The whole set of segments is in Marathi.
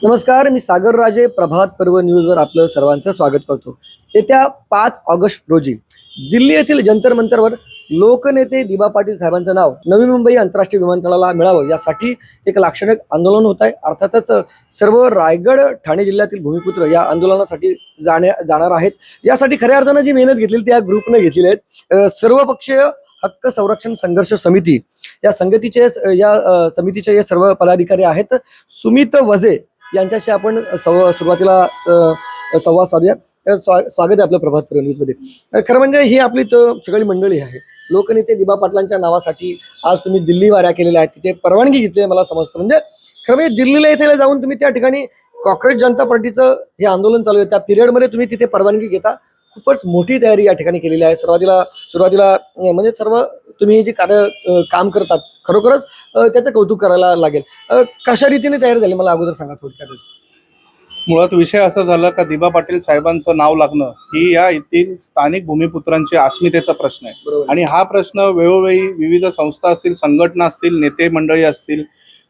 नमस्कार, मी सागर राजे. प्रभात पर्व न्यूजवर आपलं सर्वांचं स्वागत करतो. येत्या 5 ऑगस्ट रोजी दिल्ली येथील जंतर मंतरवर लोकनेते दिबा पाटील साहेबांचं नाव नवी मुंबई आंतरराष्ट्रीय विमानतळाला मिळावं यासाठी एक लाक्षणिक आंदोलन होत आहे. अर्थातच सर्व रायगड ठाणे जिल्ह्यातील भूमिपुत्र या आंदोलनासाठी जाणार आहेत. यासाठी खऱ्या अर्थानं जी मेहनत घेतलेली त्या ग्रुपने घेतलेली आहेत. सर्वपक्षीय हक्क संरक्षण संघर्ष समिती या समितीचे हे सर्व पदाधिकारी आहेत. सुमित वझे यांच्याशी आपण सुरुवातीला संवाद साधूया. स्वागत आहे आपलं प्रभात पर्व न्यूजमध्ये. खरं म्हणजे ही आपली सगळी मंडळी आहे. लोकनेते दिबा पाटलांच्या नावासाठी आज तुम्ही दिल्ली वाऱ्या केलेल्या आहेत, तिथे परवानगी घेतली मला समजतं. म्हणजे खरं म्हणजे दिल्लीला येथे जाऊन तुम्ही त्या ठिकाणी कॉंग्रेस जनता पार्टीचं हे आंदोलन चालू आहे त्या पिरियडमध्ये तुम्ही तिथे परवानगी घेता. खूपच मोठी तयारी या ठिकाणी केलेली आहे. सुरुवातीला म्हणजे सर्व तुम्ही जे काम करतात खरोखरच त्याचं कौतुक करायला लागेल. कशा रीतीने तयार झाली मला अगोदर सांगा थोडक्यातच. मुळात विषय असा झाला का दिबा पाटील साहेबांचं नाव लागणं ही या येथील स्थानिक भूमिपुत्रांची अस्मितेचा प्रश्न आहे. बरोबर. आणि हा प्रश्न वेळोवेळी विविध संस्था असतील, संघटना असतील, नेते मंडळी असतील,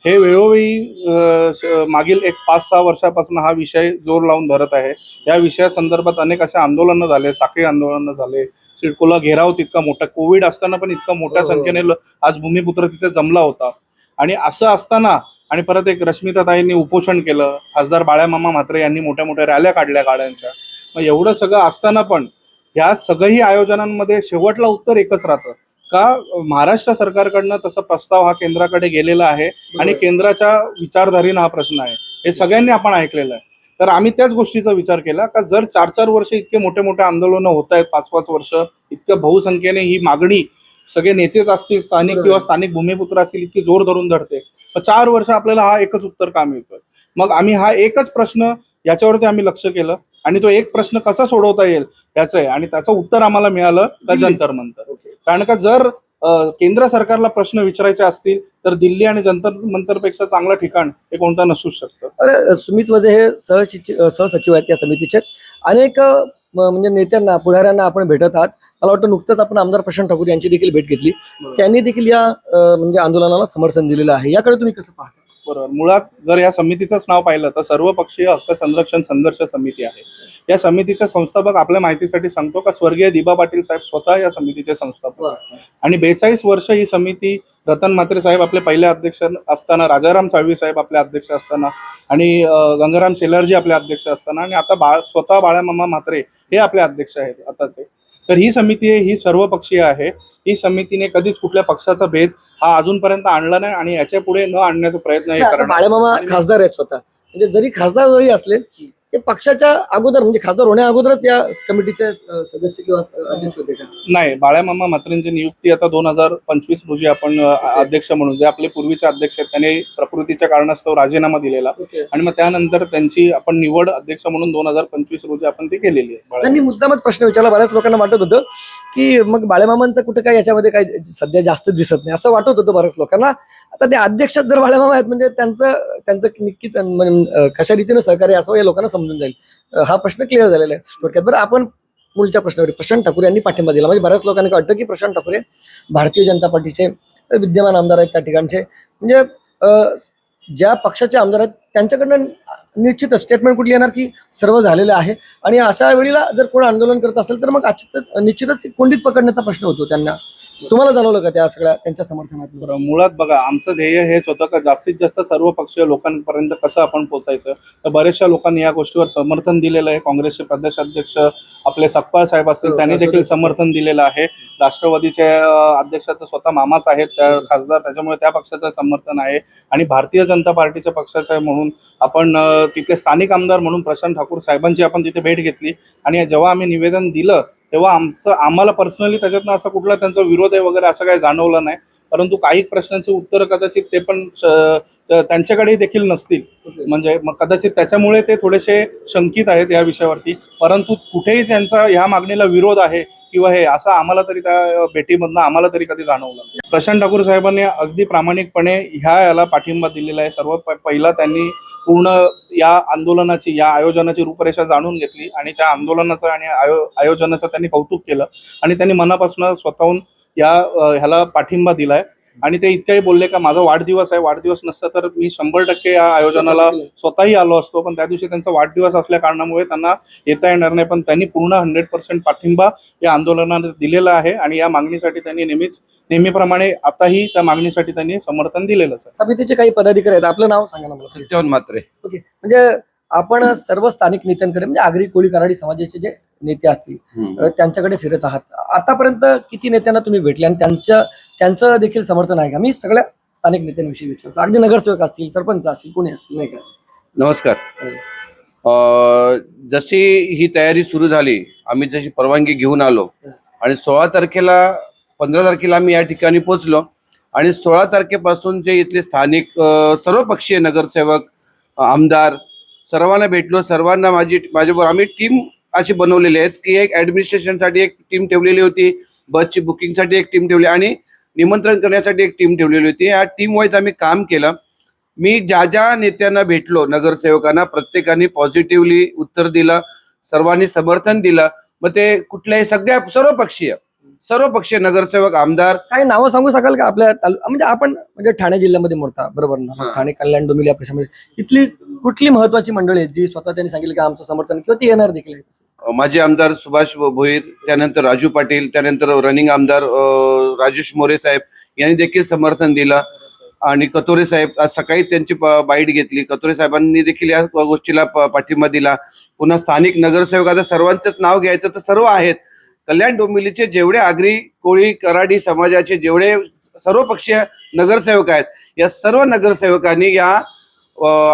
हे वेळोवेळी मागील 5-6 वर्षापासून हा विषय जोर लावून धरत आहे. या विषयासंदर्भात अनेक असे आंदोलनं झाले, साखळी आंदोलनं झाले. सिडकोला घेराव तितका मोठा, कोविड असताना पण इतका मोठ्या संख्येने आज भूमिपुत्र तिथे जमला होता. आणि असं असताना आणि परत एक रश्मिताताईंनी उपोषण केलं, खासदार बाळामामा म्हात्रे यांनी मोठ्या मोठ्या रॅल्या काढल्या गाड्यांच्या. मग एवढं सगळं असताना पण ह्या सगळी आयोजनांमध्ये शेवटला उत्तर एकच राहतं का महाराष्ट्र सरकारकडनं तसा प्रस्ताव हा केंद्राकडे गेलेला आहे आणि केंद्राच्या विचारधारीनं हा प्रश्न आहे, हे सगळ्यांनी आपण ऐकलेलं आहे. तर आम्ही त्याच गोष्टीचा विचार केला का जर 4-4 वर्ष इतके मोठे मोठे आंदोलनं होत आहेत, 5-5 वर्ष इतक्या बहुसंख्येने ही मागणी सगळे नेतेच असतील, स्थानिक किंवा स्थानिक भूमिपुत्र असतील, इतकी जोर धरून धरते, 4 वर्ष आपल्याला हा एकच उत्तर का मिळतोय. मग आम्ही हा एकच प्रश्न याच्यावरती आम्ही लक्ष केलं आणि तो एक प्रश्न कसा सोडवता येईल त्याचं आहे. आणि त्याचं उत्तर आम्हाला मिळालं का जंतर मंतर. कारण का जर केंद्र सरकारला प्रश्न विचारायचे असतील तर दिल्ली आणि जंतर मंतरपेक्षा चांगलं ठिकाण हे कोणतं नसूच शकतं. अरे, सुमित वझे हे सहसचिव आहेत या समितीचे. अनेक म्हणजे नेत्यांना पुढाऱ्यांना आपण भेटत आहात. मला वाटतं नुकतंच आपण आमदार प्रशांत ठाकूर यांची देखील भेट घेतली. त्यांनी देखील या म्हणजे आंदोलनाला समर्थन दिलेलं आहे. याकडे तुम्ही कसं पाहता? बरोबर. मुळात जर या समितीचंच नाव पाहिलं तर सर्वपक्षीय हक्क संरक्षण संघर्ष समिती आहे. या समितीचे संस्थापक आपल्या माहितीसाठी सांगतो का स्वर्गीय दिबा पाटील साहेब स्वतः या समितीचे संस्थापक. आणि 42 वर्ष ही समिती रतन म्हात्रे साहेब आपले पहिले अध्यक्ष असताना, राजाराम साळवी साहेब आपले अध्यक्ष असताना आणि गंगाराम शेलारजी आपले अध्यक्ष असताना आणि आता स्वतः बाळामामा म्हात्रे हे आपले अध्यक्ष आहेत आताचे. तर ही समिती आहे, ही सर्वपक्षीय आहे. ही समितीने कधीच कुठल्या पक्षाचा भेद हा अजूनपर्यंत आणला नाही आणि याच्या पुढे न आणण्याचा प्रयत्न हे करणार. बाळामामा खासदार आहेत स्वतः. म्हणजे जरी खासदार जरी असले ते पक्षाच्या अगोदर म्हणजे खासदार होण्या अगोदरच या कमिटीचे सदस्य किंवा अध्यक्ष होते का? नाही, बाळामामा म्हात्रेंची नियुक्ती आता 2025 रोजी आपण अध्यक्ष म्हणून, जे आपले पूर्वीचे अध्यक्ष आहेत त्यांनी प्रकृतीच्या कारणास्तव राजीनामा दिलेला आणि मग त्यानंतर त्यांची आपण निवड अध्यक्ष म्हणून 2025 रोजी आपण ती केलेली आहे. त्यांनी मुद्दामच प्रश्न विचारला. बऱ्याच लोकांना वाटत होतं की मग बाळामामांचं कुठं काय याच्यामध्ये काय सध्या जास्त दिसत नाही असं वाटत होतं बऱ्याच लोकांना. आता ते अध्यक्ष जर बाळामामा आहेत म्हणजे त्यांचं नक्कीच कशा रीतीने सहकार्य असावं या लोकांना समजून जाईल. हा प्रश्न क्लिअर झालेला आहे थोडक्यात. बरं, आपण मूळच्या प्रश्नावर प्रशांत ठाकूर यांनी पाठिंबा दिला. म्हणजे बऱ्याच लोकांना वाटतं की प्रशांत ठाकूर भारतीय जनता पार्टीचे विद्यमान आमदार आहेत त्या ठिकाणचे. म्हणजे ज्या पक्षाचे आमदार आहेत त्यांच्याकडनं निश्चितच स्टेटमेंट कुठली येणार की सर्व झालेलं आहे आणि अशा वेळेला जर कोण आंदोलन करत असेल तर मग निश्चितच कोंडीत पकडण्याचा प्रश्न होतो त्यांना. तुम्हाला जाणवलं का त्या सगळ्या त्यांच्या समर्थनात? मुळात बघा, आमचं ध्येय हेच होतं का जास्तीत जास्त सर्व पक्षीय लोकांपर्यंत कसं आपण पोहोचायचं. तर बऱ्याचशा लोकांनी या गोष्टीवर समर्थन दिलेलं आहे. काँग्रेसचे प्रदेशाध्यक्ष आपले सकपाळ साहेब असतील त्यांनी देखील समर्थन दिलेलं आहे. राष्ट्रवादीचे अध्यक्ष तर स्वतः मामाच आहेत त्या खासदार, त्याच्यामुळे त्या पक्षाचं समर्थन आहे. आणि भारतीय जनता पार्टीच्या पक्षाचं आहे म्हणून आपण तिथे स्थानिक आमदार म्हणून प्रशांत ठाकूर साहेबांची आपण तिथे भेट घेतली आणि जेव्हा आम्ही निवेदन दिलं तेव्हा आम्हाला पर्सनली त्याच्यातनं असा कुठला त्यांचा विरोध आहे वगैरे असं काही जाणवलं नाही. परंतु काही प्रश्नांची उत्तरं कदाचित ते पण त्यांच्याकडे देखील नसतील. म्हणजे मग कदाचित त्याच्यामुळे ते थोडेसे शंकित आहेत या विषयावरती. परंतु कुठेही त्यांचा ह्या मागणीला विरोध आहे किंवा हे असं आम्हाला तरी त्या भेटीमधनं आम्हाला तरी कधी जाणवलं नाही. प्रशांत ठाकूर साहेबांनी अगदी प्रामाणिकपणे याला पाठिंबा दिलेला आहे. पहिला त्यांनी पूर्ण या आंदोलनाची, या आयोजनाची रूपरेषा जाणून घेतली आणि त्या आंदोलनाचं आणि आयोजनाचं त्यांनी कौतुक केलं आणि त्यांनी मनापासून स्वतःहून ह्याला पाठिंबा दिलाय. आणि ते इतकंही बोलले का माझा वाढदिवस आहे, वाढदिवस नसता तर मी 100% या आयोजनाला स्वतःही आलो असतो, पण त्या दिवशी त्यांचा वाढदिवस असल्या कारणामुळे त्यांना येता येणार नाही. पण त्यांनी पूर्ण 100% पाठिंबा या आंदोलनाला दिलेला आहे आणि या मागणीसाठी त्यांनी नेहमीप्रमाणे आताही त्या मागणीसाठी त्यांनी समर्थन दिलेलंच आहे. समितीचे काही पदाधिकारी आहेत, आपलं नाव सांगा ना मला. सत्यवान मात्रे. ओके, म्हणजे आपण सर्व स्थानिक नेत्यांकडे म्हणजे आगरी कोळी कराडी समाजाचे जे नेते असतील त्यांच्याकडे फिरत आहात. आतापर्यंत किती नेत्यांना तुम्ही भेटले आणि त्यांचं देखील समर्थन आहे का? मी सगळ्या स्थानिक नेत्यांविषयी विचारतो, अगदी नगरसेवक असतील, सरपंच असतील, कोणी असतील, नाही का? नमस्कार. जशी ही तयारी सुरू झाली, आम्ही जशी परवानगी घेऊन आलो आणि 16 तारखेला 15 तारखेला आम्ही या ठिकाणी पोहोचलो आणि 16 तारखेपासून जे इथले स्थानिक सर्वपक्षीय नगरसेवक, आमदार सर्वांना भेटलो. सर्वांना माझ्याबरोबर आम्ही टीम अशी बनवलेली आहेत की एक ॲडमिनिस्ट्रेशनसाठी एक टीम ठेवलेली होती, बसची बुकिंगसाठी एक टीम ठेवली आणि निमंत्रण करण्यासाठी एक टीम ठेवलेली होती. या टीम वाईज आम्ही काम केलं. मी ज्या नेत्यांना भेटलो, नगरसेवकांना, प्रत्येकाने पॉझिटिव्हली उत्तर दिलं, सर्वांनी समर्थन दिलं. मग ते कुठल्याही सर्वपक्षीय नगरसेवक, आमदार. काही नावं सांगू शकाल का आपल्या म्हणजे आपण म्हणजे ठाणे जिल्ह्यामध्ये मोडता, बरोबर ना? हां. ठाणे, कल्याण, डोंबिवली या परिसरामध्ये इथली कुठली महत्वाची मंडळी आहेत जी स्वतः त्यांनी सांगितलं की आमचं समर्थन किंवा ती येणार देखील आहे? माजी आमदार सुभाष भोईर, त्यानंतर राजू पाटील, त्यानंतर रनिंग आमदार राजेश मोरे साहेब यांनी देखील समर्थन दिलं आणि कतोरे साहेब आज सकाळी त्यांची बाईट घेतली. कतोरे साहेबांनी देखील या गोष्टीला पाठिंबा दिला. पुन्हा स्थानिक नगरसेवक, आता सर्वांचंच नाव घ्यायचं तर सर्व आहेत. कल्याण डोंबिवलीचे जेवढे आगरी कोळी कराडी समाजाचे जेवढे सर्वपक्षीय नगरसेवक आहेत, या सर्व नगरसेवकांनी या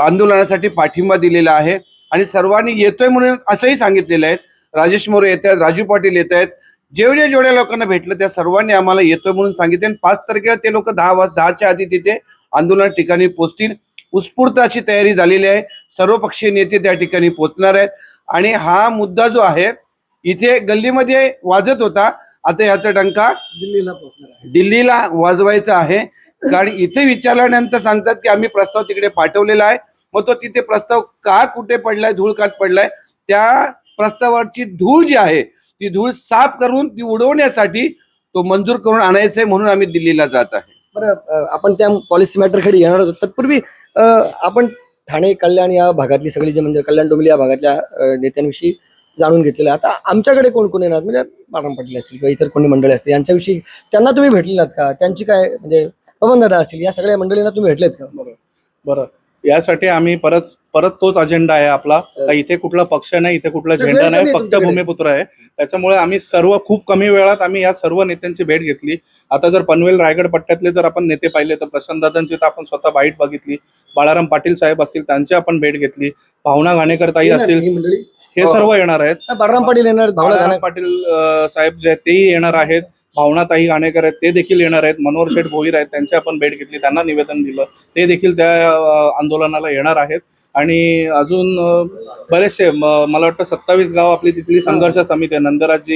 आंदोलनासाठी पाठिंबा दिलेला आहे आणि सर्वांनी येतोय म्हणून असंही सांगितलेलं आहे. राजेश मोरे येत आहेत, राजू पाटील येत आहेत. जेवढ्या लोकांना भेटलं त्या सर्वांनी आम्हाला येतोय म्हणून सांगितले आणि 5 तारखेला ते लोक 10च्या आधी तिथे आंदोलन ठिकाणी पोहोचतील. उत्स्फूर्त अशी तयारी झालेली आहे. सर्वपक्षीय नेते त्या ठिकाणी पोहोचणार आहेत आणि हा मुद्दा जो आहे इथे गल्लीमध्ये वाजत होता, आता याचा डंका दिल्लीला वाजवायचा आहे. कारण इथे विचारल्यानंतर सांगतात की आम्ही प्रस्ताव तिकडे पाठवलेला आहे. मग तो तिथे प्रस्ताव का कुठे पडलाय, धूळ कात पडलाय, त्या प्रस्तावाची धूळ जी आहे ती धूळ साफ करून ती उडवण्यासाठी तो मंजूर करून आणायचंय म्हणून आम्ही दिल्लीला जात आहे. बरं, आपण त्या पॉलिसी मॅटरकडे येणार होतो. तत्पूर्वी आपण ठाणे, कल्याण या भागातली सगळी जे म्हणजे कल्याण डोंबिवली या भागातल्या नेत्यांविषयी जाणून घेतलेलं आहे. आता आमच्याकडे कोण कोण येणार, म्हणजे बाळराम पाटील असतील किंवा इतर कोणी मंडळी असतील, यांच्याविषयी त्यांना तुम्ही भेटलेलात का? त्यांची काय म्हणजे पवनदादा असतील, या सगळ्या मंडळींना तुम्ही भेटलेत का? बरं, यासाठी आम्ही परत तोच अजेंडा आहे आपला. इथे कुठला पक्ष नाही, इथे कुठला झेंडा नाही, फक्त भूमिपुत्र आहे. त्याच्यामुळे आम्ही सर्व खूप कमी वेळात आम्ही या सर्व नेत्यांची भेट घेतली. आता जर पनवेल रायगड पट्ट्यातले जर आपण नेते पाहिले तर प्रशांत दादांची तर आपण स्वतः बाईट बघितली. बाळाराम पाटील साहेब असतील त्यांची आपण भेट घेतली. भावना घाणेकर ताई असतील, ही मंडळी हे सर्व येणार आहेत. बाळराम पाटील येणार, बाळाराम पाटील साहेब जे आहेत तेही येणार आहेत. भावनाताई घाणेकर आहेत ते देखील येणार आहेत. मनोहर शेठ भोईर आहेत, त्यांची आपण भेट घेतली, त्यांना निवेदन दिलं, ते देखील त्या आंदोलनाला येणार आहेत. आणि अजून बरेचसे मला वाटतं 27 गाव आपली तिथली संघर्ष समिती आहे, नंदराज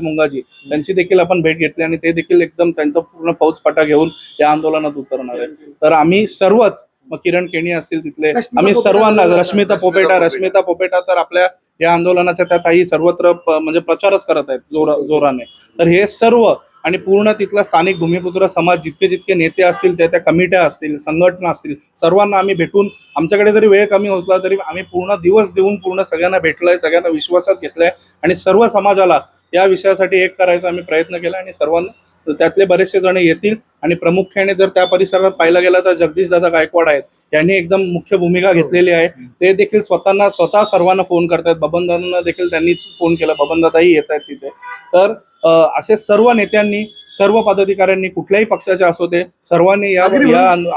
मुंगाजी त्यांची देखील आपण भेट घेतली आणि ते देखील एकदम त्यांचा पूर्ण फौजफाटा घेऊन या आंदोलनात उतरणार आहे. तर आम्ही सर्वच, मग किरण केणी असतील तिथले, आम्ही सर्वांना, रश्मिता पोपेटा तर आपल्या या आंदोलनाच्या त्या ताई सर्वत्र म्हणजे प्रचारच करत आहेत जोराने. तर हे सर्व आणि पूर्ण तिथला स्थानिक भूमिपुत्र समाज, जितके नेते असतील, त्या कमिट्या असतील, संघटना असतील, सर्वांना आम्ही भेटून, आमच्याकडे जरी वेळ कमी होता तरी आम्ही पूर्ण दिवस देऊन पूर्ण सगळ्यांना भेटलोय, सगळ्यांना विश्वासात घेतलंय आणि सर्व समाजाला या विषयासाठी एक करायचा आम्ही प्रयत्न केला आणि सर्वांना, त्यातले बरेचसे जण येतील. आणि प्रामुख्याने जर त्या परिसरात पाहिलं गेलं तर जगदीशदादा गायकवाड आहेत, यांनी एकदम मुख्य भूमिका घेतलेली आहे. ते देखील स्वतः सर्वांना फोन करतात. बबनदादांना देखील त्यांनीच फोन केला, बबनदादाही येत आहेत तिथे. तर असे सर्व नेत्यांनी, सर्व पदाधिकाऱ्यांनी, कुठल्याही पक्षाचे असो ते, सर्वांनी या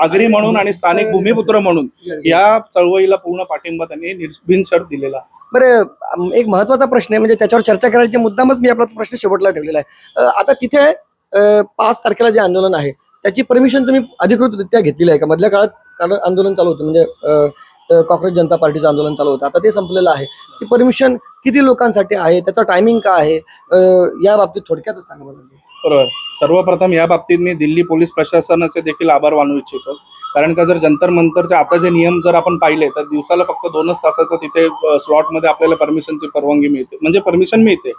आगरी म्हणून आणि स्थानिक भूमिपुत्र म्हणून या चळवळीला पूर्ण पाठिंबा त्यांनी बिनशर्त दिलेला. बरं, एक महत्वाचा प्रश्न आहे, म्हणजे त्याच्यावर चर्चा करायची मुद्दामच मी आपला प्रश्न शेवटला ठेवलेला आहे. आता तिथे 5 तारखेला जे आंदोलन आहे त्याची परमिशन तुम्ही अधिकृतरित्या घेतलेली आहे का? मधल्या काळात आंदोलन चालू होतं, म्हणजे कॉक्रोच जनता पार्टीचं आंदोलन चालू होतं, आता ते संपलेलं आहे. ती परमिशन किती लोकांसाठी आहे, त्याचं टायमिंग काय आहे, या बाबतीत थोडक्यातच सांगा मला. बरोबर, सर्वप्रथम या बाबतीत मी दिल्ली पोलीस प्रशासनाचे देखील आभार मानू इच्छितो. कारण का जर जंतर मंतरचे आता जे नियम जर आपण पाहिले तर दिवसाला फक्त 2च तासाचं तिथे स्लॉटमध्ये आपल्याला परमिशनची परवानगी मिळते, म्हणजे परमिशन मिळते.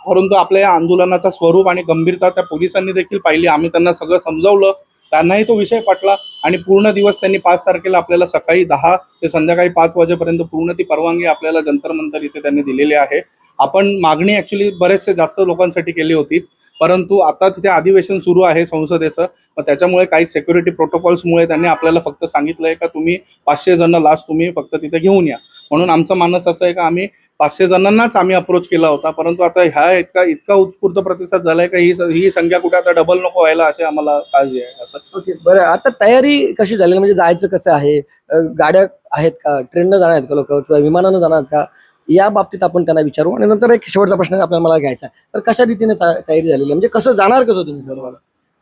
परंतु आपल्या या आंदोलनाचा स्वरूप आणि गंभीरता त्या पोलिसांनी देखील पाहिली. आम्ही त्यांना सगळं समजावलं, त्यांनाही तो विषय पटला आणि पूर्ण दिवस त्यांनी 5 तारखेला आपल्याला सकाळी 10 ते संध्याकाळी 5 वाजेपर्यंत पूर्ण ती परवानगी आपल्याला जंतर मंतर इथे त्यांनी दिलेली आहे. आपण मागणी ॲक्च्युली बरेचसे जास्त लोकांसाठी केली होती, परंतु आता तिथे अधिवेशन सुरू आहे संसदेचं. मग त्याच्यामुळे काही सिक्युरिटी प्रोटोकॉल्समुळे त्यांनी आपल्याला फक्त सांगितलं आहे का तुम्ही 500 जण लास्ट तुम्ही फक्त तिथे घेऊन या. म्हणून आमचं मानस असं आहे का आम्ही 500 जणांनाच आम्ही अप्रोच केला होता, परंतु आता ह्या इतका उत्स्फूर्त प्रतिसाद झालाय का ही संख्या कुठे आता डबल नको व्हायला अशी आम्हाला काळजी आहे. असं ओके, बरं, आता तयारी कशी झाली, म्हणजे जायचं कसं आहे, गाड्या आहेत का, ट्रेननं जाणार आहेत का लोक, किंवा विमानानं जाणार आहेत का, या बाबतीत आपण त्यांना विचारू. आणि नंतर एक शेवटचा प्रश्न आपल्याला मला घ्यायचा आहे, तर कशा रीतीने तयारी झालेली आहे, म्हणजे कसं जाणार कसं तुम्ही? बरोबर.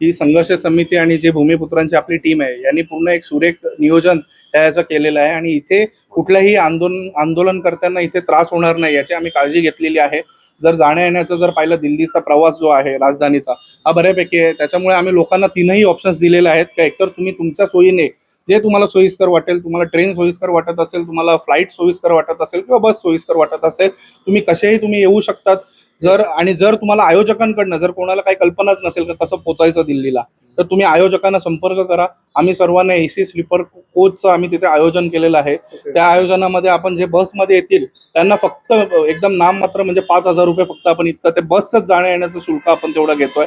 ही संघर्ष समिती आणि जे भूमिपुत्रांची आपली टीम आहे यांनी पूर्ण एक सुरेख नियोजन याचं केलेलं आहे आणि इथे कुठल्याही आंदोलन करताना इथे त्रास होणार नाही याची आम्ही काळजी घेतलेली आहे. जर जाण्या येण्याचा जर पाहिलं दिल्लीचा प्रवास जो आहे राजधानीचा हा बऱ्यापैकी आहे, त्याच्यामुळे आम्ही लोकांना 3ही ऑप्शन्स दिलेले आहेत का एकतर तुम्ही तुमच्या सोयीने जे तुम्हाला सोयीस्कर वाटेल, तुम्हाला ट्रेन सोयीस्कर वाटत असेल, तुम्हाला फ्लाईट सोयीस्कर वाटत असेल किंवा बस सोयीस्कर वाटत असेल, तुम्ही कसेही तुम्ही येऊ शकतात. जर तुम्हाला आयोजकांकडनं जर कोणाला काही कल्पनाच नसेल का कसं पोचायचं दिल्लीला, तर तुम्ही आयोजकांना संपर्क करा. आम्ही सर्वांना AC स्लीपर कोचचं आम्ही तिथे आयोजन केलेलं आहे. त्या आयोजनामध्ये आपण जे बसमध्ये येतील त्यांना फक्त एकदम नाममात्र म्हणजे 5,000 रुपये फक्त आपण इतकं ते बसच जाण्या येण्याचं शुल्क आपण तेवढं घेतोय.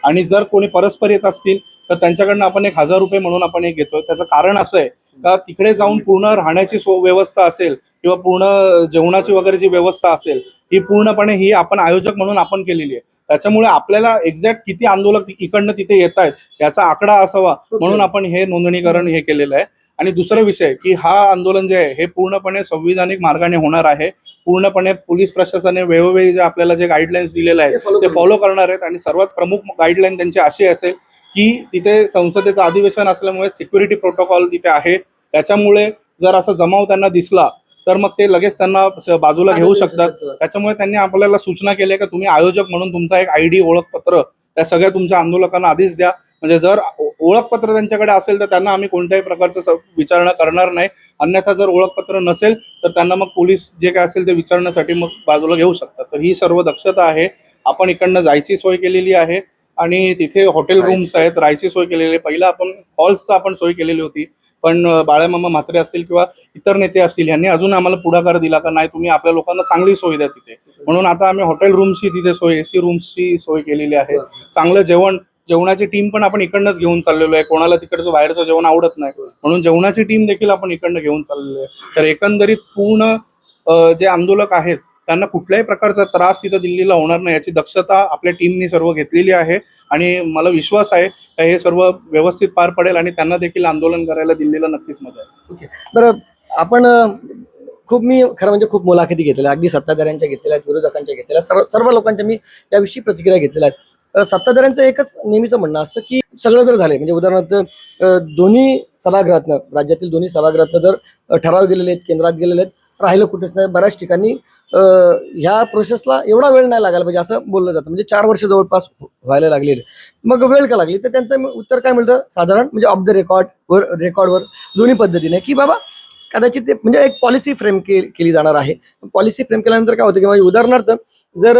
आणि जर कोणी परस्पर येत असतील तर त्यांच्याकडनं आपण 1,000 रुपये म्हणून आपण एक घेतोय. त्याचं कारण असं आहे का तिकडे जाऊन पूर्ण राहण्याची व्यवस्था असेल किंवा पूर्ण जेवणाची वगैरे जी व्यवस्था असेल ही पूर्णपणे ही आपण आयोजक म्हणून आपण केलेली आहे. त्याच्यामुळे आपल्याला एक्झॅक्ट किती आंदोलक इकडनं तिथे येत आहेत याचा आकडा असावा म्हणून आपण हे नोंदणीकरण हे केलेलं आहे. आणि दुसरा विषय की हा आंदोलन जे आहे हे पूर्णपणे संविधानिक मार्गाने होणार आहे. पूर्णपणे पोलीस प्रशासनाने वेळोवेळी जे आपल्याला जे गाईडलाईन्स दिलेले आहेत ते फॉलो करणार आहेत. आणि सर्वात प्रमुख गाईडलाईन त्यांची अशी असेल की तिथे संसदेचं अधिवेशन असल्यामुळे सिक्युरिटी प्रोटोकॉल तिथे आहे. त्याच्यामुळे जर असा जमाव त्यांना दिसला तर मग ते लगेच त्यांना बाजूला घेऊ शकतात. त्याच्यामुळे त्यांनी आपल्याला सूचना केली का तुम्ही आयोजक म्हणून तुमचा एक ID ओळखपत्र त्या सगळ्या तुमच्या आंदोलकांना आधीच द्या. म्हणजे जर ओळखपत्र त्यांच्याकडे असेल तर त्यांना आम्ही कोणत्याही प्रकारचं विचारणा करणार नाही. अन्यथा जर ओळखपत्र नसेल तर त्यांना मग पोलीस जे काय असेल ते विचारण्यासाठी मग बाजूला घेऊ शकतात. तर ही सर्व दक्षता आहे. आपण इकडनं जायची सोय केलेली आहे आणि तिथे हॉटेल रूम्स आहेत, राहायची सोय केलेली आहे. पहिला आपण हॉल्सचा आपण सोय केलेली होती, पण बाळामामा म्हात्रे असतील किंवा इतर नेते असतील यांनी अजून आम्हाला पुढाकार दिला का नाही तुम्ही आपल्या लोकांना चांगली सोय द्या तिथे. म्हणून आता आम्ही हॉटेल रूम्सची तिथे सोय, AC रूम्सची सोय केलेली आहे. चांगलं जेवणाची टीम पण आपण इकडनंच घेऊन चाललेलो आहे. कोणाला तिकडचं बाहेरचं जेवण आवडत नाही म्हणून जेवणाची टीम देखील आपण इकडनं घेऊन चाललेलो आहे. तर एकंदरीत पूर्ण जे आंदोलक आहेत त्यांना कुठल्याही प्रकारचा त्रास तिथं दिल्लीला होणार नाही याची दक्षता आपल्या टीमनी सर्व घेतलेली आहे. आणि मला विश्वास आहे की हे सर्व व्यवस्थित पार पडेल आणि त्यांना देखील आंदोलन करायला दिल्लीला नक्कीच मजा येईल. ओके, बरं, आपण मी खरं म्हणजे खूप मुलाखती घेतलेल्या, अगदी सत्ताधाऱ्यांच्या घेतलेल्या आहेत, विरोधकांच्या घेतलेल्या, सर्व लोकांच्या मी याविषयी प्रतिक्रिया घेतलेल्या आहेत. सत्ताधाऱ्यांचं एकच नेहमीचं म्हणणं असतं की सगळं जर झालंय म्हणजे उदाहरणार्थ दोन्ही सभागृहातनं, राज्यातील दोन्ही सभागृहातनं जर ठराव गेलेले आहेत, केंद्रात गेलेले आहेत, राहिलं कुठेच नाही. बऱ्याच ठिकाणी ह्या प्रोसेसला एवढा वेळ नाही लागायला पाहिजे असं बोललं जातं. म्हणजे 4 वर्ष जवळपास व्हायला लागलेले, मग वेळ का लागली? तर त्यांचं उत्तर काय मिळतं साधारण, म्हणजे ऑफ द रेकॉर्डवर दोन्ही पद्धतीने की बाबा कदाचित ते म्हणजे एक पॉलिसी फ्रेम केली जाणार आहे. पॉलिसी फ्रेम केल्यानंतर काय होतं की म्हणजे उदाहरणार्थ जर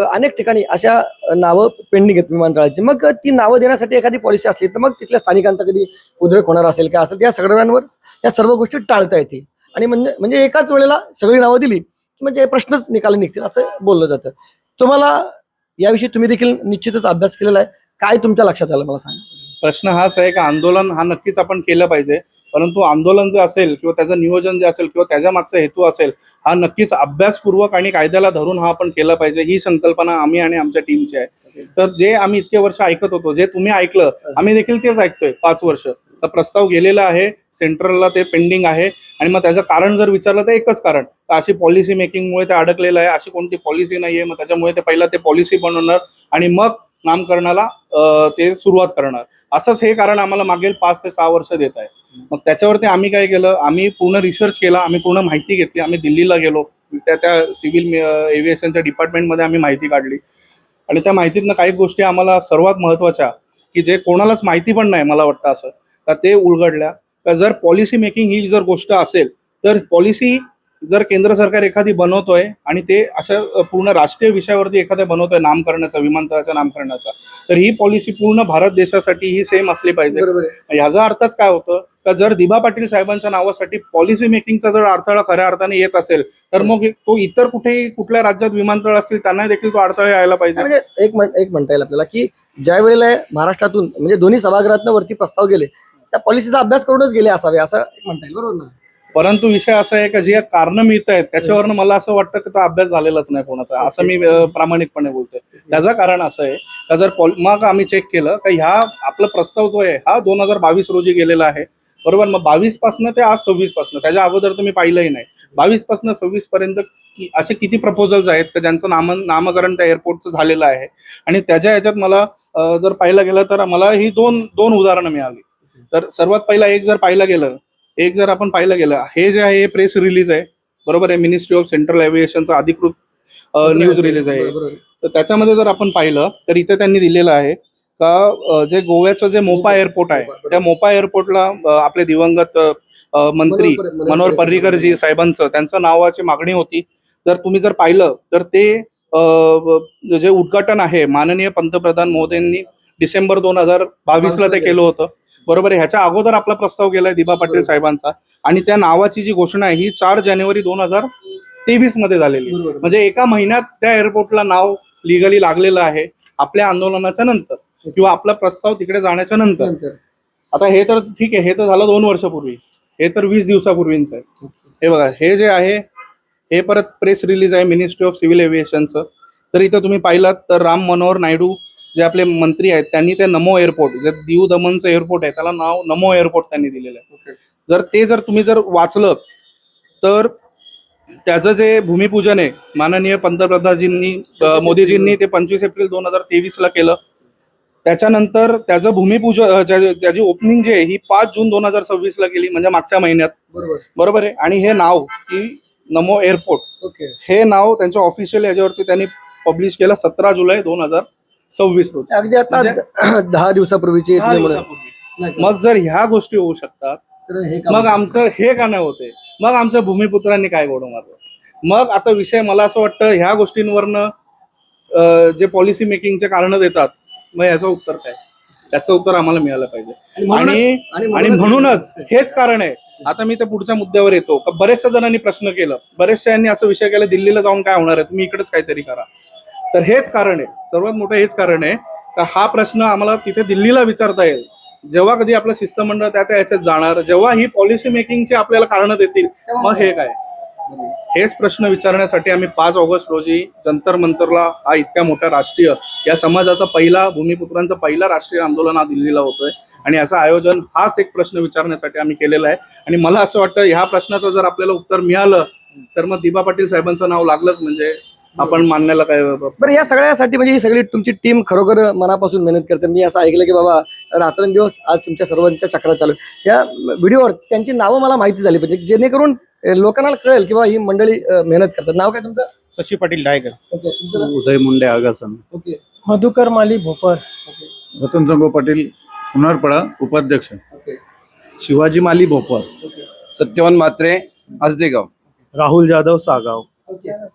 अनेक ठिकाणी अशा नावं पेंडिंग आहेत विमानतळाची, मग ती नावं देण्यासाठी एखादी पॉलिसी असली तर मग तिथल्या स्थानिकांचा कधी उद्रेक होणार असेल काय असेल, त्या सगळ्यांवर या सर्व गोष्टी टाळता येतील. आणि म्हणजे एकाच वेळेला सगळी नावं दिली की म्हणजे प्रश्नच निकाली निघतील असं बोललं जातं. तुम्हाला याविषयी तुम्ही देखील निश्चितच अभ्यास केलेला आहे, काय तुमच्या लक्षात आलं मला सांगा. प्रश्न हाच आहे की आंदोलन हा नक्कीच आपण केलं पाहिजे, परंतु आंदोलन जे असेल किंवा त्याचं नियोजन जे असेल किंवा त्याच्या मागचा हेतू असेल हा नक्कीच अभ्यासपूर्वक आणि कायद्याला धरून हा आपण केला पाहिजे. ही संकल्पना आम्ही आणि आमच्या टीमची आहे. तर जे आम्ही इतके वर्ष ऐकत होतो, जे तुम्ही ऐकलं आम्ही देखील तेच ऐकतोय 5 वर्ष. तर प्रस्ताव गेलेला आहे सेंट्रलला, ते पेंडिंग आहे. आणि मग त्याचं कारण जर विचारलं तर एकच कारण, अशी पॉलिसी मेकिंगमुळे ते अडकलेलं आहे. अशी कोणती पॉलिसी नाहीये, मग त्याच्यामुळे ते पहिला ते पॉलिसी बनवणार आणि मग नामकरणाला ते सुरुवात करणार. असंच हे कारण आम्हाला मागील 5 ते 6 वर्ष देत आहे. मग त्याच्यावरती आम्ही काय केलं, आम्ही पूर्ण रिसर्च केला, आम्ही पूर्ण माहिती घेतली. आम्ही दिल्लीला गेलो, त्या सिव्हिल एव्हिएशनच्या डिपार्टमेंटमध्ये आम्ही माहिती काढली आणि त्या माहितीतनं काही गोष्टी आम्हाला सर्वात महत्त्वाच्या की जे कोणालाच माहिती पण नाही मला वाटतं असं, तर ते उलगडल्या. का जर पॉलिसी मेकिंग ही जर गोष्ट असेल तर पॉलिसी जर केंद्र सरकार एखादी बनवतोय आणि ते अशा पूर्ण राष्ट्रीय विषयावरती एखाद्या बनवतोय नामकरणाचा, विमानतळाच्या नामकरणाचा, तर ही पॉलिसी पूर्ण भारत देशासाठी ही सेम असली पाहिजे. बरोबर आहे. ह्याचा अर्थच काय होतं का जर दिबा पाटील साहेबांच्या नावासाठी पॉलिसी मेकिंगचा जर अडथळा खऱ्या अर्थाने येत असेल तर मग तो इतर कुठेही कुठल्या राज्यात विमानतळ असतील त्यांना देखील तो अडथळा यायला पाहिजे. म्हणजे एक म्हणता येईल आपल्याला की ज्या वेळेला महाराष्ट्रातून म्हणजे दोन्ही सभागृहातनं वरती प्रस्ताव गेले त्या पॉलिसीचा अभ्यास करूनच गेले असावे असं एक म्हणता येईल. बरोबर ना? परंतु विषय असा आहे का जे कारण मिळत आहेत त्याच्यावरनं मला असं वाटतं की तो अभ्यास झालेलाच नाही कोणाचा, असं मी प्रामाणिकपणे बोलतोय. त्याचं कारण असं आहे का जर मग आम्ही चेक केलं का ह्या आपला प्रस्ताव जो आहे हा 2022 रोजी गेलेला आहे, बरोबर. मग 22 पासून ते आज 26 पासून, त्याच्या अगोदर तर मी पाहिलंही नाही. 22 पासून 26 पर्यंत असे किती प्रपोजल्स आहेत का ज्यांचं नामकरण त्या एअरपोर्टचं झालेलं आहे. आणि त्याच्या ह्याच्यात मला जर पाहिलं गेलं तर मला ही दोन उदाहरणं मिळाली. तर सर्वात पहिला एक जर आपण पाहिलं गेलं हे जे आहे प्रेस रिलीज आहे, बरोबर आहे, मिनिस्ट्री ऑफ सेंट्रल एव्हिएशनचा अधिकृत न्यूज रिलीज आहे. तर त्याच्यामध्ये जर आपण पाहिलं तर इथे त्यांनी दिलेलं आहे का जे गोव्याचं जे मोपा एअरपोर्ट आहे त्या मोपा एअरपोर्टला आपले दिवंगत मंत्री मनोहर पर्रीकर जी साहेबांचं त्यांचं नावाची मागणी होती. जर तुम्ही जर पाहिलं तर ते जे उद्घाटन आहे माननीय पंतप्रधान मोदींनी डिसेंबर 2022 ते केलं होतं, बरोबर आहे. ह्याच्या अगोदर आपला प्रस्ताव गेलाय दिबा पाटील साहेबांचा आणि त्या नावाची जी घोषणा आहे ही 4 जानेवारी 2023 मध्ये झालेली. म्हणजे एका महिन्यात त्या एअरपोर्टला नाव लिगली लागलेलं आहे आपल्या आंदोलनाच्या नंतर किंवा आपला प्रस्ताव तिकडे जाण्याच्या नंतर. आता हे तर ठीक आहे, हे तर झालं 2 वर्षापूर्वी, हे तर 20 दिवसापूर्वीच आहे. हे बघा हे जे आहे हे परत प्रेस रिलीज आहे मिनिस्ट्री ऑफ सिव्हिल एव्हिएशनचं. तर इथं तुम्ही पाहिलात तर राम मनोहर नायडू जे आपले मंत्री आहेत त्यांनी ते नमो एअरपोर्ट जे दीव दमनचं एअरपोर्ट आहे त्याला नाव नमो एअरपोर्ट त्यांनी दिलेलं आहे. जर तुम्ही वाचलं तर त्याचं जे भूमिपूजन आहे माननीय पंतप्रधानजींनी मोदीजींनी ते 25 एप्रिल 2023 ला केलं. त्याच्यानंतर त्याचं भूमिपूजन त्याची ओपनिंग जी आहे ही 5 जून 2026 ला केली, म्हणजे मागच्या महिन्यात, बरोबर आहे. आणि हे नाव की नमो एअरपोर्ट हे नाव त्यांच्या ऑफिशियल याच्यावरती त्यांनी पब्लिश केलं 17 जुलै 2026 रोजी, अगदी आता 10 दिवसापूर्वीची. मग जर ह्या गोष्टी होऊ शकतात मग आमचं हे का नाही होते, मग आमच्या भूमिपुत्रांनी काय गोड मारलं. मग आता विषय मला असं वाटतं ह्या गोष्टींवरनं जे पॉलिसी मेकिंगचे कारण देतात मग याचं उत्तर काय, त्याचं उत्तर आम्हाला मिळालं पाहिजे. आणि म्हणूनच हेच कारण आहे. आता मी त्या पुढच्या मुद्द्यावर येतो. बऱ्याचशा जणांनी प्रश्न केलं, बऱ्याचशांनी असं विषय केला दिल्लीला जाऊन काय होणार आहे, तुम्ही इकडेच काहीतरी करा. तर हेच कारण आहे, सर्वात मोठं हेच कारण आहे का हा प्रश्न आम्हाला तिथे दिल्लीला विचारता येईल जेव्हा कधी आपलं शिष्टमंडळ त्या याच्यात जाणार, जेव्हा ही पॉलिसी मेकिंगची आपल्याला कारणं देतील मग हे काय. हेच प्रश्न विचारण्यासाठी आम्ही 5 ऑगस्ट रोजी जंतर मंतरला हा इतक्या मोठ्या राष्ट्रीय या समाजाचा भूमिपुत्रांचा पहिला राष्ट्रीय आंदोलन हा दिल्लीला होतोय आणि याचं आयोजन हाच एक प्रश्न विचारण्यासाठी आम्ही केलेला आहे. आणि मला असं वाटतं ह्या प्रश्नाचं जर आपल्याला उत्तर मिळालं तर मग दिबा पाटील साहेबांचं नाव लागलंच म्हणजे आपण मानण्याला काय. बरं या सगळ्यासाठी म्हणजे ही सगळी तुमची टीम खरोखर मनापासून मेहनत करते. मी असं ऐकलं की बाबा रात्रंदिवस आज तुमच्या सर्वांच्या चक्रा चालू या व्हिडिओवर त्यांची नावं मला माहिती झाली पाहिजे जेणेकरून लोकांना कळेल की बाबा ही मंडळी मेहनत करतात. नाव काय तुमचं? शशी पाटील डायगर, उदय मुंडे आगासन, ओके. मधुकर माली भोपर, रतन संगो पाटील सोनारपडा उपाध्यक्ष, शिवाजी माली भोपर, सत्यवान म्हात्रे आजदेगाव, राहुल जाधव सागाव.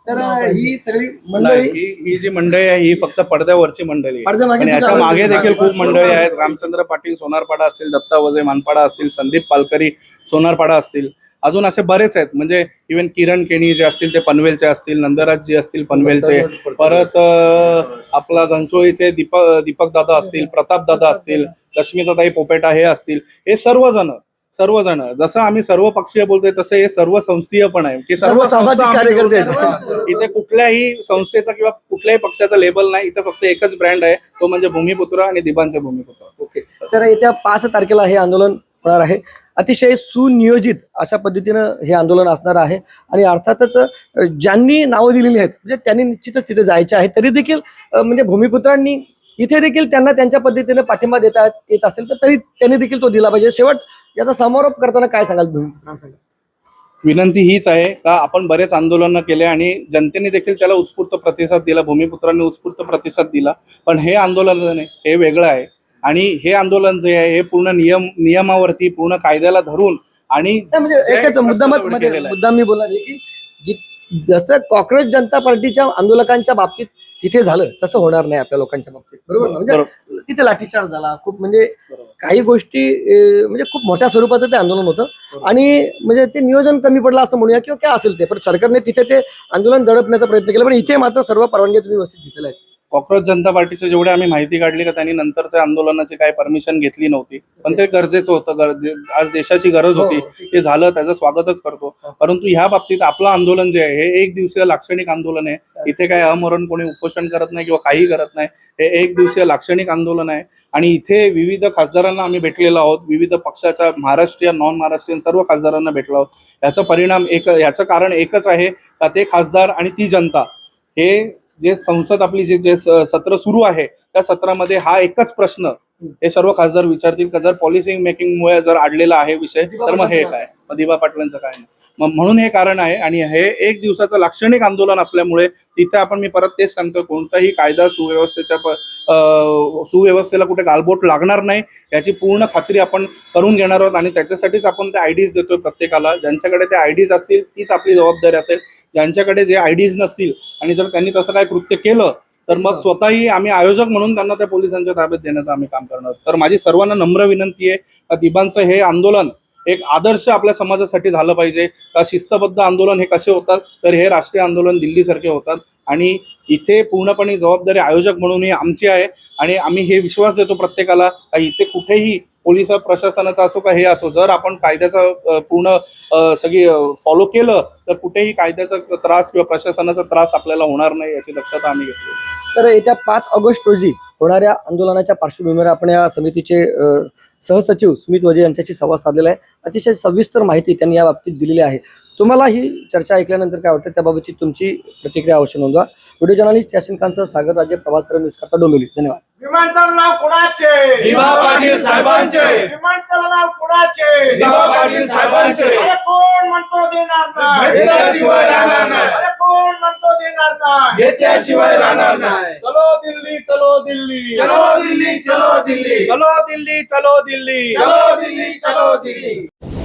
तर ही सगळी मंडळी ही जी मंडळी आहे ही फक्त पडद्यावरची मंडळी आहे पडद्यामागे आणि याच्या सुद्धा मागे आहे. देखील खूप मंडळी आहेत. रामचंद्र पाटील सोनारपाडा असतील, दत्ता वजे मानपाडा असतील, संदीप पालकरी सोनारपाडा असतील, अजून असे बरेच आहेत. म्हणजे इव्हन किरण केणी जे असतील ते पनवेलचे असतील, नंदराज जी असतील पनवेलचे, परत आपला घनसोळीचे दीपक दादा असतील, प्रताप दादा असतील, रश्मिताताई पोपेटा हे असतील. हे सर्वजण जसं आम्ही सर्व पक्षीय बोलतोय तसं हे सर्व संस्थीय पण आहे की सर्व सामाजिक संस्था कार्यकर्ते आम्ही इथे कुठल्याही संस्थेचा किंवा कुठल्याही पक्षाचा लेबल नाही. इथे फक्त एकच ब्रँड आहे, तो म्हणजे भूमिपुत्र आणि दिबांचे भूमिपुत्र. ओके. तर येत्या 5 तारखेला हे आंदोलन होणार आहे. अतिशय सुनियोजित अशा पद्धतीनं हे आंदोलन असणार आहे आणि अर्थातच ज्यांनी नावं दिलेली आहेत म्हणजे त्यांनी निश्चितच तिथे जायचे आहे. तरी देखील म्हणजे भूमिपुत्रांनी इथे देखील त्यांना त्यांच्या पद्धतीने पाठिंबा देता येत असेल तर तरी त्यांनी देखील तो दिला पाहिजे. शेवट याचा समारोप करताना काय सांगाल भूमिपुत्रांना? विनंती हीच आहे का आपण बरेच आंदोलनं केले आणि जनतेने देखील त्याला उत्स्फूर्त प्रतिसाद दिला, भूमिपुत्रांनी उत्स्फूर्त प्रतिसाद दिला. पण हे आंदोलन हे वेगळं आहे आणि हे आंदोलन जे आहे हे पूर्ण नियमावरती पूर्ण कायद्याला धरून आणि नाही, म्हणजे जे एकच मुद्दामच प्रश्न मध्ये केलेला आहे. मुद्दाम मी बोलणार आहे की जसं कॉक्रोच जनता पार्टीच्या आंदोलकांच्या बाबतीत तिथे झालं तसं होणार नाही आपल्या लोकांच्या बाबतीत, बरोबर ना? म्हणजे बरोबर. तिथे लाठीचार्ज झाला खूप, म्हणजे बरोबर. काही गोष्टी म्हणजे खूप मोठ्या स्वरूपाचं ते आंदोलन होतं बरोबर. आणि म्हणजे ते नियोजन कमी पडलं असं म्हणूया किंवा काय असेल ते, पण सरकारने तिथे ते आंदोलन दडपण्याचा प्रयत्न केला, पण इथे मात्र सर्व परवानगी तुम्ही व्यवस्थित घेतलेल्या आहेत. कॉक्रोच जनता पार्टीचे जेवढे आम्ही माहिती काढली का त्यांनी नंतरच्या आंदोलनाची काही परमिशन घेतली नव्हती, पण ते गरजेचं होतं. आज देशाची गरज होती, ते झालं, त्याचं स्वागतच करतो. परंतु ह्या बाबतीत आपलं आंदोलन जे आहे हे एक दिवसीय लाक्षणिक आंदोलन आहे. इथे काय अमरण कोणी उपोषण करत नाही किंवा काही करत नाही. हे एक दिवसीय लाक्षणिक आंदोलन आहे आणि इथे विविध खासदारांना आम्ही भेटलेलो आहोत, विविध पक्षाच्या महाराष्ट्रीयन नॉन महाराष्ट्रीयन सर्व खासदारांना भेटलो आहोत. याचा परिणाम याचं कारण एकच आहे का ते खासदार आणि ती जनता हे जे संसद आपली जे सत्र सुरू आहे त्या सत्रामध्ये हा एकच प्रश्न हे सर्व खासदार विचारतील का जर पॉलिसी मेकिंगमुळे जर अडलेला आहे विषय तर मग हे काय, मग दिबा पाटलांचं काय. मग म्हणून हे कारण आहे आणि हे एक दिवसाचं लाक्षणिक आंदोलन असल्यामुळे तिथे आपण मी परत तेच सांगतो, कोणताही कायदा सुव्यवस्थेला कुठे गालबोट लागणार नाही याची पूर्ण खात्री आपण करून घेणार आहोत आणि त्याच्यासाठीच आपण ते आयडीज देतोय प्रत्येकाला. ज्यांच्याकडे ते आयडीज असतील तीच आपली जबाबदारी असेल. ज्यांच्याकडे जे आयडीज नसतील आणि जर त्यांनी तसं काय कृत्य केलं तर मग स्वतःही आम्ही आयोजक म्हणून त्यांना त्या पोलिसांच्या ताब्यात देण्याचं आम्ही काम करणार. तर माझी सर्वांना नम्र विनंती आहे का दिबांचं हे आंदोलन एक आदर्श आपल्या समाजासाठी झालं पाहिजे. का शिस्तबद्ध आंदोलन हे कसे होतात तर हे राष्ट्रीय आंदोलन दिल्लीसारखे होतात आणि इथे पूर्णपणे जबाबदारी आयोजक म्हणून ही आमची आहे आणि आम्ही हे विश्वास देतो प्रत्येकाला का इथे कुठेही पोलिस प्रशासनाचा असो का हे असो, जर आपण कायद्याचा पूर्ण सगळी फॉलो केलं तर कुठेही कायद्याचा त्रास किंवा प्रशासनाचा त्रास आपल्याला होणार नाही याची दक्षता आम्ही घेतली. तर येत्या 5 ऑगस्ट रोजी होणाऱ्या आंदोलनाच्या पार्श्वभूमीवर आपण या समितीचे सहसचिव स्मित वजे यांच्याशी संवाद साधलेला आहे. अतिशय सविस्तर माहिती त्यांनी या बाबतीत दिलेली आहे. तुम्हाला ही चर्चा ऐकल्यानंतर काय वाटतं त्याबाबतची तुमची प्रतिक्रिया अवश्य नोंदवा. व्हिडिओ जर्नलिस्ट यासिन खानसह सागर राज्य प्रभात न्यूज करता डोंबिवली. धन्यवाद. विमानतळ नाव कुणाचे? दिबा पाटील साहेबांचे. विमानतळ नाव कुणाचे? दिबा पाटील साहेबांचे. अरे कोण म्हणतो देणार नाही? घेतल्याशिवाय राहणार नाही. अरे कोण म्हणतो देणार नाही? घेतल्याशिवाय राहणार नाही. चलो दिल्ली, चलो दिल्ली, चलो दिल्ली, चलो दिल्ली, चलो दिल्ली, चलो दिल्ली, चलो दिल्ली, चलो दिल्ली.